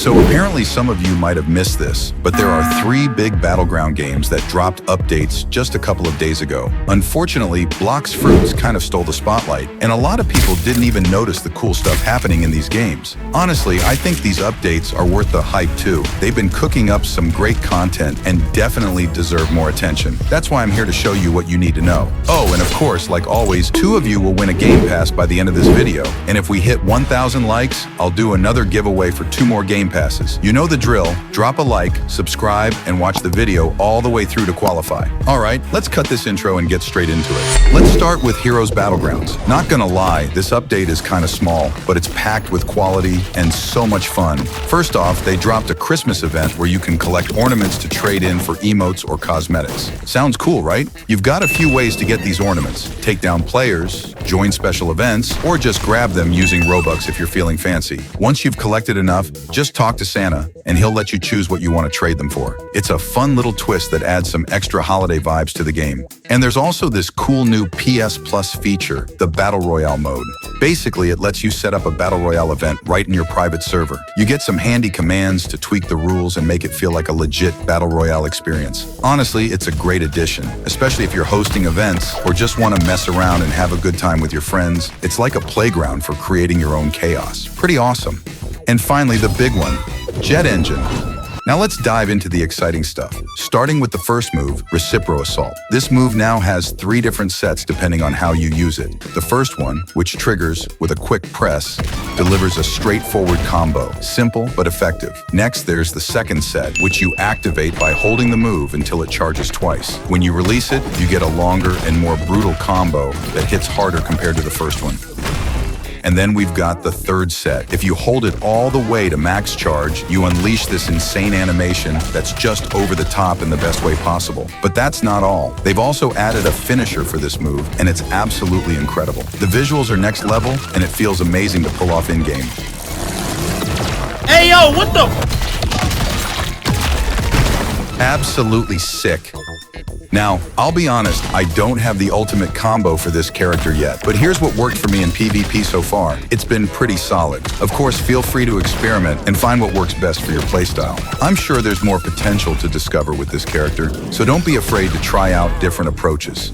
So apparently some of you might have missed this, but there are 3 big Battleground games that dropped updates just a couple of days ago. Unfortunately, Blox Fruits kind of stole the spotlight, and a lot of people didn't even notice the cool stuff happening in these games. Honestly, I think these updates are worth the hype too. They've been cooking up some great content and definitely deserve more attention. That's why I'm here to show you what you need to know. Oh, and of course, like always, 2 of you will win a Game Pass by the end of this video. And if we hit 1,000 likes, I'll do another giveaway for 2 more Game Passes. You know the drill. Drop a like, subscribe, and watch the video all the way through to qualify. Alright, let's cut this intro and get straight into it. Let's start with Heroes Battlegrounds. Not gonna lie, this update is kinda small, but it's packed with quality and so much fun. First off, they dropped a Christmas event where you can collect ornaments to trade in for emotes or cosmetics. Sounds cool, right? You've got a few ways to get these ornaments. Take down players, join special events, or just grab them using Robux if you're feeling fancy. Once you've collected enough, just talk to Santa, and he'll let you choose what you want to trade them for. It's a fun little twist that adds some extra holiday vibes to the game. And there's also this cool new PS Plus feature, the Battle Royale mode. Basically, it lets you set up a Battle Royale event right in your private server. You get some handy commands to tweak the rules and make it feel like a legit Battle Royale experience. Honestly, it's a great addition, especially if you're hosting events or just want to mess around and have a good time with your friends. It's like a playground for creating your own chaos. Pretty awesome. And finally, the big one, Jet Engine. Now let's dive into the exciting stuff. Starting with the first move, Recipro Assault. This move now has 3 different sets depending on how you use it. The first one, which triggers with a quick press, delivers a straightforward combo. Simple but effective. Next, there's the second set, which you activate by holding the move until it charges twice. When you release it, you get a longer and more brutal combo that hits harder compared to the first one. And then we've got the third set. If you hold it all the way to max charge, you unleash this insane animation that's just over the top in the best way possible. But that's not all. They've also added a finisher for this move, and it's absolutely incredible. The visuals are next level, and it feels amazing to pull off in-game. Hey, yo, what the? Absolutely sick. Now, I'll be honest, I don't have the ultimate combo for this character yet, but here's what worked for me in PvP so far. It's been pretty solid. Of course, feel free to experiment and find what works best for your playstyle. I'm sure there's more potential to discover with this character, so don't be afraid to try out different approaches.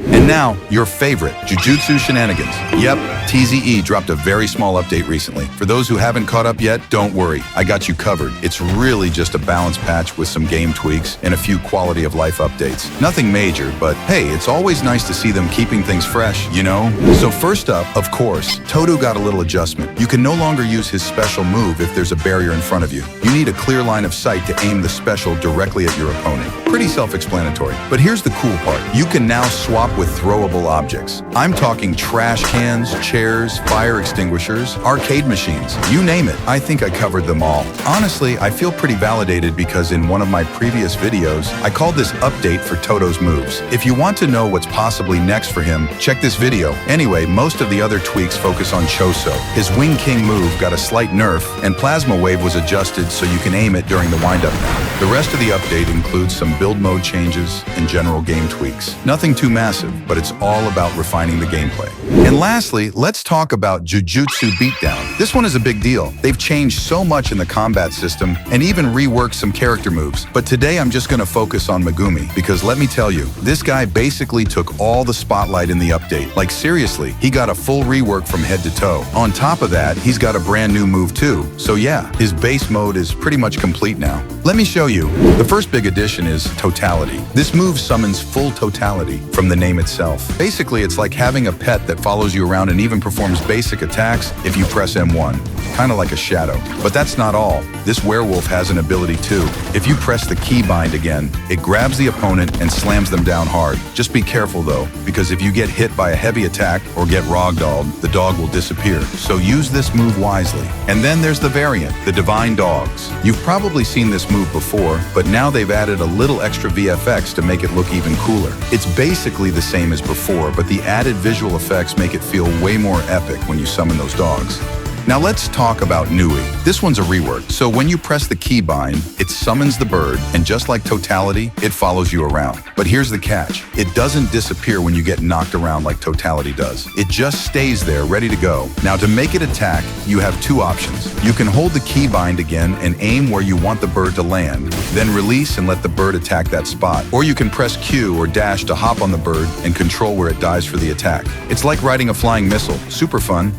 And now, your favorite, Jujutsu Shenanigans. Yep, TZE dropped a very small update recently. For those who haven't caught up yet, don't worry, I got you covered. It's really just a balance patch with some game tweaks and a few quality of life updates. Nothing major, but hey, it's always nice to see them keeping things fresh, you know? So first up, of course, Todo got a little adjustment. You can no longer use his special move if there's a barrier in front of you. You need a clear line of sight to aim the special directly at your opponent. Pretty self-explanatory. But here's the cool part. You can now swap with throwable objects. I'm talking trash cans, chairs, fire extinguishers, arcade machines, you name it. I think I covered them all. Honestly, I feel pretty validated because in one of my previous videos, I called this update for Todo's moves. If you want to know what's possibly next for him, check this video. Anyway, most of the other tweaks focus on Choso. His Wing King move got a slight nerf, and Plasma Wave was adjusted so you can aim it during the windup now. The rest of the update includes some build mode changes and general game tweaks. Nothing too massive, but it's all about refining the gameplay. And lastly, let's talk about Jujutsu Beatdown. This one is a big deal. They've changed so much in the combat system and even reworked some character moves. But today I'm just gonna focus on Megumi because let me tell you, this guy basically took all the spotlight in the update. Like seriously, he got a full rework from head to toe. On top of that, he's got a brand new move too. So yeah, his base mode is pretty much complete now. Let me show you. The first big addition is Totality. This move summons full totality from the name itself. itself. Basically, it's like having a pet that follows you around and even performs basic attacks if you press M1. Kinda like a shadow. But that's not all. This werewolf has an ability too. If you press the keybind again, it grabs the opponent and slams them down hard. Just be careful though, because if you get hit by a heavy attack or get ragdolled, the dog will disappear. So use this move wisely. And then there's the variant, the Divine Dogs. You've probably seen this move before, but now they've added a little extra VFX to make it look even cooler. It's basically the same as before, but the added visual effects make it feel way more epic when you summon those dogs. Now let's talk about Nui. This one's a rework, so when you press the keybind, it summons the bird, and just like Totality, it follows you around. But here's the catch. It doesn't disappear when you get knocked around like Totality does. It just stays there, ready to go. Now to make it attack, you have two options. You can hold the keybind again and aim where you want the bird to land, then release and let the bird attack that spot. Or you can press Q or dash to hop on the bird and control where it dives for the attack. It's like riding a flying missile. Super fun.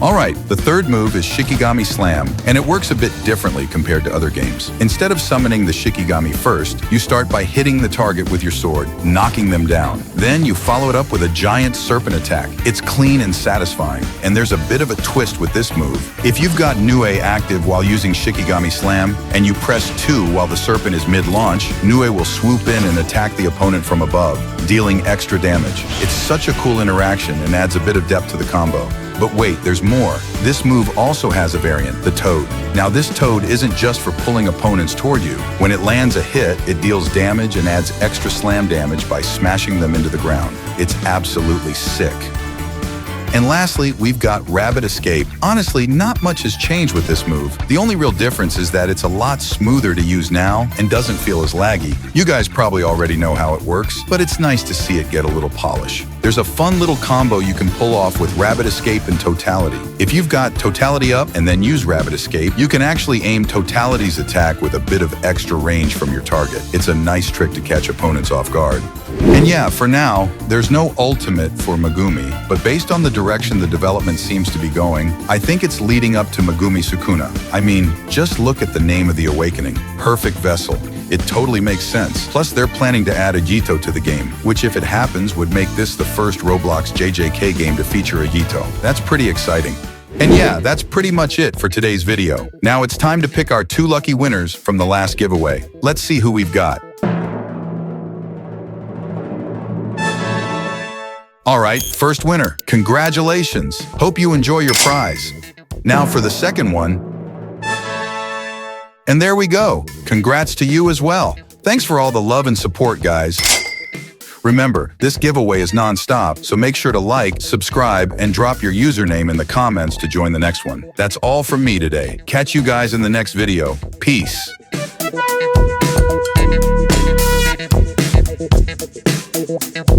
Alright, the third move is Shikigami Slam, and it works a bit differently compared to other games. Instead of summoning the Shikigami first, you start by hitting the target with your sword, knocking them down. Then you follow it up with a giant serpent attack. It's clean and satisfying, and there's a bit of a twist with this move. If you've got Nue active while using Shikigami Slam, and you press 2 while the serpent is mid-launch, Nue will swoop in and attack the opponent from above, dealing extra damage. It's such a cool interaction and adds a bit of depth to the combo. But wait, there's more. This move also has a variant, the Toad. Now this Toad isn't just for pulling opponents toward you. When it lands a hit, it deals damage and adds extra slam damage by smashing them into the ground. It's absolutely sick. And lastly, we've got Rabbit Escape. Honestly, not much has changed with this move. The only real difference is that it's a lot smoother to use now and doesn't feel as laggy. You guys probably already know how it works, but it's nice to see it get a little polish. There's a fun little combo you can pull off with Rabbit Escape and Totality. If you've got Totality up and then use Rabbit Escape, you can actually aim Totality's attack with a bit of extra range from your target. It's a nice trick to catch opponents off guard. And yeah, for now, there's no ultimate for Megumi, but based on the direction the development seems to be going, I think it's leading up to Megumi Sukuna. I mean, just look at the name of the awakening, Perfect Vessel. It totally makes sense. Plus, they're planning to add a Yito to the game, which if it happens would make this the first Roblox JJK game to feature a Yito. That's pretty exciting. And yeah, that's pretty much it for today's video. Now it's time to pick our 2 lucky winners from the last giveaway. Let's see who we've got. Alright, first winner. Congratulations. Hope you enjoy your prize. Now for the second one. And there we go. Congrats to you as well. Thanks for all the love and support, guys. Remember, this giveaway is non-stop, so make sure to like, subscribe, and drop your username in the comments to join the next one. That's all from me today. Catch you guys in the next video. Peace. Thank you.